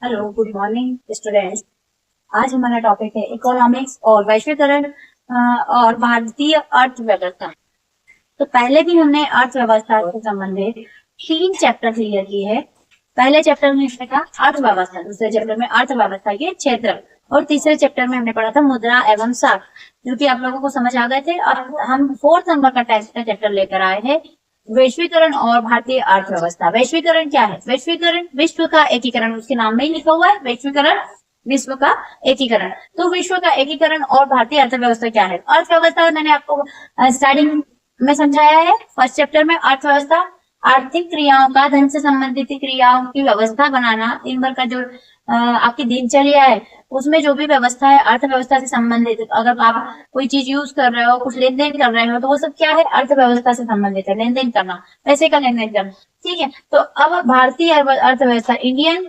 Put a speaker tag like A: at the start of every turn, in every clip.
A: Hello, good morning students. आज हमारा topic है इकोनॉमिक्स और वैश्वीकरण और भारतीय अर्थव्यवस्था। तो पहले भी हमने अर्थव्यवस्था से संबंधित 3 चैप्टर क्लियर किए हैं। पहले चैप्टर में हमने कहा अर्थव्यवस्था, दूसरे चैप्टर में अर्थव्यवस्था के क्षेत्र और तीसरे चैप्टर में हमने पढ़ा था मुद्रा एवं साख, जो कि आप लोगों को समझ आ गए थे। और हम 4th नंबर का टेस्ट का चैप्टर लेकर आए हैं, वैश्वीकरण और भारतीय अर्थव्यवस्था। वैश्वीकरण क्या है? वैश्वीकरण विश्व का एकीकरण, उसके नाम में ही लिखा हुआ है वैश्वीकरण, विश्व का एकीकरण। तो विश्व का एकीकरण और भारतीय अर्थव्यवस्था क्या है? अर्थव्यवस्था मैंने आपको स्टार्टिंग में समझाया है। फर्स्ट चैप्टर में अर्थव्यवस्था आर्थिक क्रियाओं का, धन से संबंधित क्रियाओं की व्यवस्था बनाना, दिन भर का जो आपकी दिनचर्या है उसमें जो भी व्यवस्था है अर्थव्यवस्था से संबंधित। अगर आप कोई चीज यूज कर रहे हो, कुछ लेन देन कर रहे हो, तो वो सब क्या है? अर्थव्यवस्था से संबंधित है। लेन देन करना, पैसे का लेन देन करना, ठीक है। तो अब भारतीय अर्थव्यवस्था, इंडियन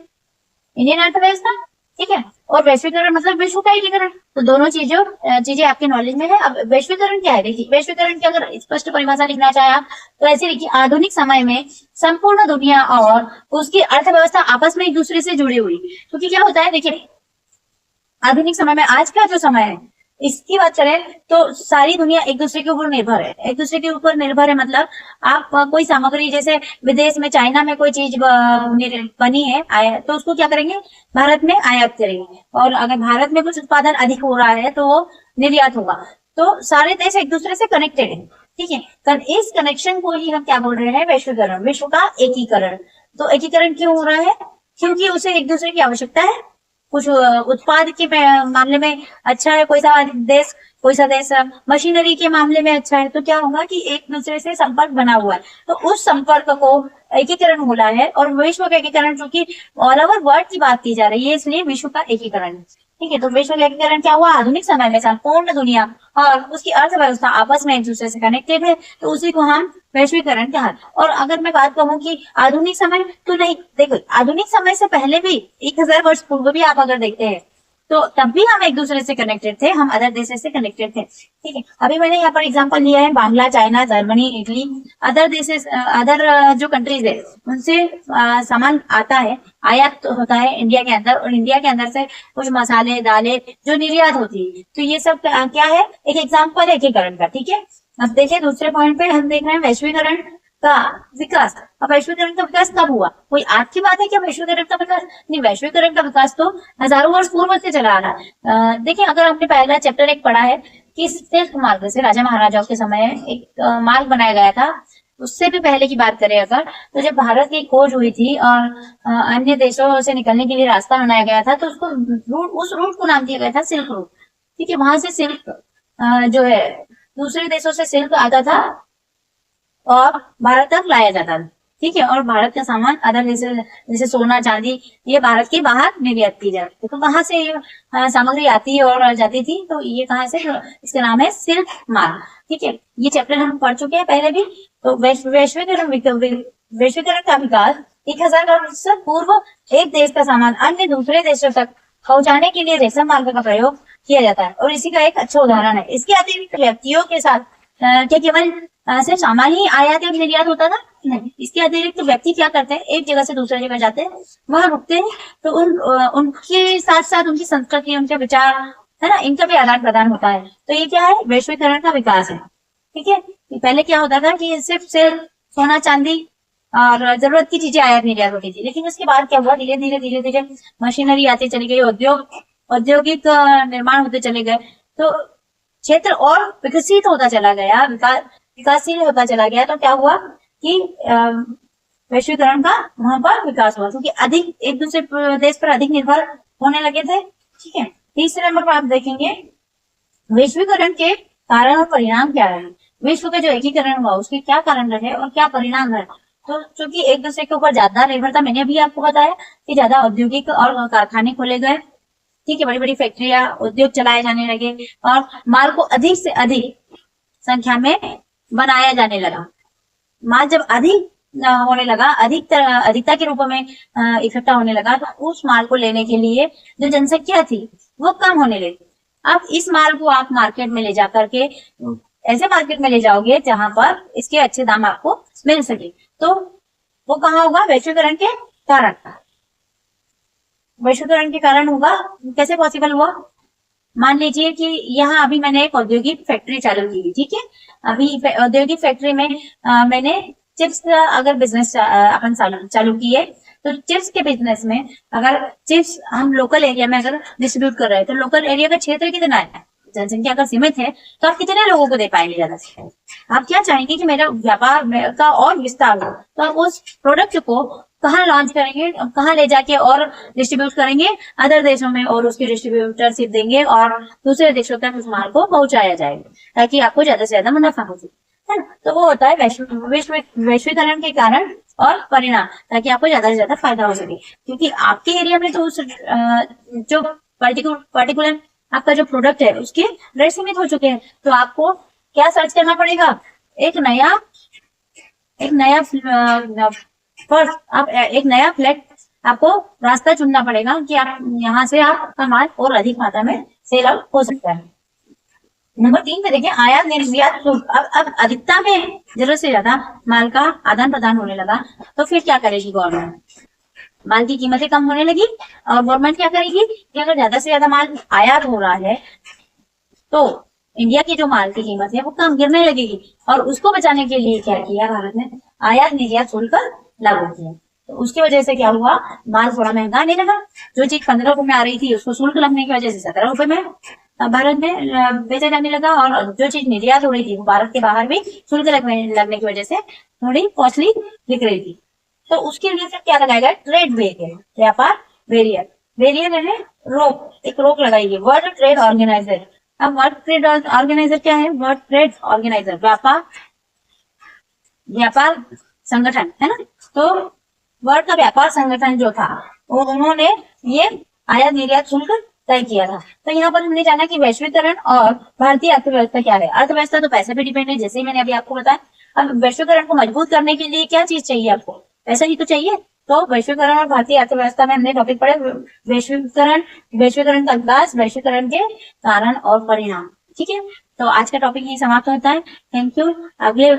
A: इंडियन अर्थव्यवस्था, ठीक है। और वैश्वीकरण मतलब विश्व का एकीकरण। तो दोनों चीजें आपके नॉलेज में है। अब वैश्वीकरण क्या है? देखिए, वैश्वीकरण की अगर स्पष्ट परिभाषा लिखना चाहे आप, तो ऐसे लिखिए, आधुनिक समय में संपूर्ण दुनिया और उसकी अर्थव्यवस्था आपस में एक दूसरे से जुड़ी हुई। क्योंकि क्या होता है, देखिए, आधुनिक समय में, आज का जो समय है इसकी बात करें तो सारी दुनिया एक दूसरे के ऊपर निर्भर है। एक दूसरे के ऊपर निर्भर है मतलब आप कोई सामग्री, जैसे विदेश में चाइना में कोई चीज बनी है तो उसको क्या करेंगे? भारत में आयात करेंगे। और अगर भारत में कुछ उत्पादन अधिक हो रहा है तो वो निर्यात होगा। तो सारे देश एक दूसरे से कनेक्टेड है, ठीक है। इस कनेक्शन को ही हम क्या बोल रहे हैं? वैश्वीकरण, विश्व का एकीकरण। तो एकीकरण क्यों हो रहा है? क्योंकि उसे एक दूसरे की आवश्यकता है। कुछ उत्पाद के मामले में अच्छा है कोई सा देश मशीनरी के मामले में अच्छा है, तो क्या होगा कि एक दूसरे से संपर्क बना हुआ है, तो उस संपर्क को एकीकरण बोला है। और विश्व का एकीकरण, चूंकि ऑल ओवर वर्ल्ड की बात की जा रही है, इसलिए विश्व का एकीकरण, ठीक है। तो विश्व का एकीकरण क्या हुआ? आधुनिक समय में संपूर्ण दुनिया और उसकी अर्थव्यवस्था आपस में एक दूसरे से कनेक्टेड है, तो उसी को हम वैश्वीकरण कहा। और अगर मैं बात कहूँ कि आधुनिक समय, तो नहीं, देखो, आधुनिक समय से पहले भी 1000 वर्ष पूर्व भी आप अगर देखते हैं तो तब भी हम एक दूसरे से कनेक्टेड थे, हम अदर देशों से कनेक्टेड थे, ठीक है। अभी मैंने यहाँ पर एग्जांपल लिया है Bangla, China, Germany, Italy, other देशेस, अदर जो कंट्रीज है उनसे सामान आता है, आयात होता है इंडिया के अंदर, और इंडिया के अंदर से कुछ मसाले, दालें जो निर्यात होती है। तो ये सब क्या है? एक एग्जाम्पल है एकीकरण का, ठीक है। अब देखिए, दूसरे पॉइंट पे हम देख रहे हैं वैश्वीकरण का विकास। अब वैश्वीकरण का विकास कब हुआ? कोई आज की बात है क्या वैश्वीकरण का विकास? नहीं, वैश्वीकरण का विकास तो हजारों वर्ष पूर्व से चला आ रहा है। देखिए, अगर आपने पहला चैप्टर 1 पढ़ा है कि सिल्क मार्ग से राजा महाराजाओं के समय एक मार्ग बनाया गया था, उससे भी पहले की बात करें अगर, तो जब भारत की खोज हुई थी और अन्य देशों से निकलने के लिए रास्ता बनाया गया था, तो उस रूट को नाम दिया गया था सिल्क रूट, ठीक है। वहां से सिल्क जो है दूसरे देशों से सिल्क आता था और भारत तक लाया जाता था, ठीक है। और भारत का सामान अदर जैसे सोना, चांदी, ये भारत के बाहर निर्यात की जाती थी। तो वहां से ये सामग्री आती और जाती थी। तो ये कहाँ से? इसका नाम है सिल्क मार्ग, ठीक है। ये चैप्टर हम पढ़ चुके हैं पहले भी। तो वैश्वीकरण का विकास 1000 वर्ष पूर्व एक देश का सामान अन्य दूसरे देशों तक पहुंचाने के लिए रेशम मार्ग का प्रयोग किया जाता है, और इसी का एक अच्छा उदाहरण है। इसके अतिरिक्त व्यक्तियों के साथ क्या केवल सिर्फ सामान ही आयात या निर्यात होता था? नहीं, इसके अतिरिक्त व्यक्ति क्या करते हैं? एक जगह से दूसरी जगह जाते हैं, वहां रुकते हैं, तो उनके साथ साथ उनकी संस्कृति, उनके विचार, है ना, इनका भी आदान प्रदान होता है। तो ये क्या है? वैश्वीकरण का विकास है, ठीक है। पहले क्या होता था कि सिर्फ सोना, चांदी और जरूरत की चीजें आयात निर्यात होती थी, लेकिन उसके बाद क्या हुआ? धीरे धीरे धीरे धीरे मशीनरी आती चली गई, औद्योगिक निर्माण होते चले गए, तो क्षेत्र और विकसित होता चला गया, विकासशील होता चला गया। तो क्या हुआ कि वैश्वीकरण का वहां पर विकास हुआ, क्योंकि अधिक एक दूसरे देश पर अधिक निर्भर होने लगे थे, ठीक है। तीसरे नंबर पर आप देखेंगे वैश्वीकरण के कारण और परिणाम क्या है। विश्व का जो एकीकरण हुआ उसके क्या कारण रहे और क्या परिणाम है? तो चूंकि एक दूसरे के ऊपर ज्यादा निर्भरता, मैंने अभी आपको बताया कि ज्यादा औद्योगिक और कारखाने खोले गए, ठीक है। बड़ी बड़ी फैक्ट्रियां, उद्योग चलाए जाने लगे और माल को अधिक से अधिक संख्या में बनाया जाने लगा। माल जब अधिक होने लगा, अधिकता के रूप में इकट्ठा होने लगा, तो उस माल को लेने के लिए जो जनसंख्या थी वो कम होने लगी। अब इस माल को आप मार्केट में ले जा करके ऐसे मार्केट में ले जाओगे जहां पर इसके अच्छे दाम आपको मिल सके, तो वो कहाँ होगा? वैश्वीकरण के कारण। वैश्वीकरण के कारण होगा। कैसे पॉसिबल हुआ? मान लीजिए कि यहाँ अभी मैंने एक औद्योगिक फैक्ट्री चालू की, ठीक है। अभी औद्योगिक फैक्ट्री में मैंने चिप्स का अगर बिजनेस अपन चालू किए, तो चिप्स के बिजनेस में अगर चिप्स हम लोकल एरिया में अगर डिस्ट्रीब्यूट कर रहे हैं, तो लोकल एरिया का क्षेत्र कितना है, जनसंख्या अगर सीमित है, तो आप कितने लोगों को दे पाएंगे ज्यादा से? आप क्या चाहेंगे कि मेरा व्यापार का और विस्तार हो, तो आप उस प्रोडक्ट को कहाँ लॉन्च करेंगे, कहाँ ले जाके और डिस्ट्रीब्यूट करेंगे? अदर देशों में, और उसकी डिस्ट्रीब्यूटरशिप देंगे और दूसरे देशों तक उस माल को पहुंचाया जाएगा, ताकि आपको ज्यादा से ज्यादा मुनाफा हो सके, है ना। तो वो होता है वैश्वीकरण के कारण और परिणाम, ताकि आपको ज्यादा से ज्यादा फायदा हो सके। क्योंकि आपके एरिया में तो उस जो पर्टिकुलर आपका जो प्रोडक्ट है उसके रेट सीमित हो चुके हैं, तो आपको क्या सर्च करना पड़ेगा? एक नया आप एक नया फ्लैट आपको रास्ता चुनना पड़ेगा कि आप यहाँ से आपका माल और अधिक मात्रा में सेल आउट हो सकता है। नंबर 3 पे देखिए, आयात निर्यात शुल्क। अब अधिकता में जरूरत से ज्यादा माल का आदान प्रदान होने लगा, तो फिर क्या करेगी गवर्नमेंट? माल की कीमतें कम होने लगी, और गवर्नमेंट क्या करेगी कि अगर ज्यादा से ज्यादा माल आयात हो रहा है, तो इंडिया की जो माल की कीमत है वो कम गिरने लगेगी। और उसको बचाने के लिए क्या किया भारत ने? आयात निर्यात शुल्क लागू किया। तो उसकी वजह से क्या हुआ? माल थोड़ा महंगा आने लगा। जो चीज 15 रुपए में आ रही थी, उसको शुल्क लगने की वजह से 17 रुपए में भारत में बेचा जाने लगा, और जो चीज निर्यात हो रही थी वो भारत के बाहर भी शुल्क लगने की वजह से थोड़ी कॉस्टली बिक रही थी। तो उसके लिए फिर क्या लगाएगा? ट्रेड बैरियर, व्यापार बैरियर। बैरियर है रोक, एक रोक लगाएगी। World trade organiser. अब वर्ल्ड ट्रेड ऑर्गेनाइजर क्या है? वर्ल्ड ट्रेड ऑर्गेनाइजर व्यापार संगठन, है ना। तो वर्ल्ड का व्यापार संगठन जो था, वो उन्होंने ये आयात निर्यात शुल्क तय किया था। तो यहाँ पर हमने जाना कि वैश्वीकरण और भारतीय अर्थव्यवस्था क्या है। अर्थव्यवस्था तो पैसे पे डिपेंड है, जैसे ही मैंने अभी आपको बताया। अब वैश्वीकरण को मजबूत करने के लिए क्या चीज चाहिए आपको? पैसा ही तो चाहिए। तो वैश्वीकरण और भारतीय अर्थव्यवस्था में हमने टॉपिक पढ़े वैश्वीकरण का विकास, वैश्वीकरण के कारण और परिणाम, ठीक है। तो आज का टॉपिक यही समाप्त होता है। Thank you. अगले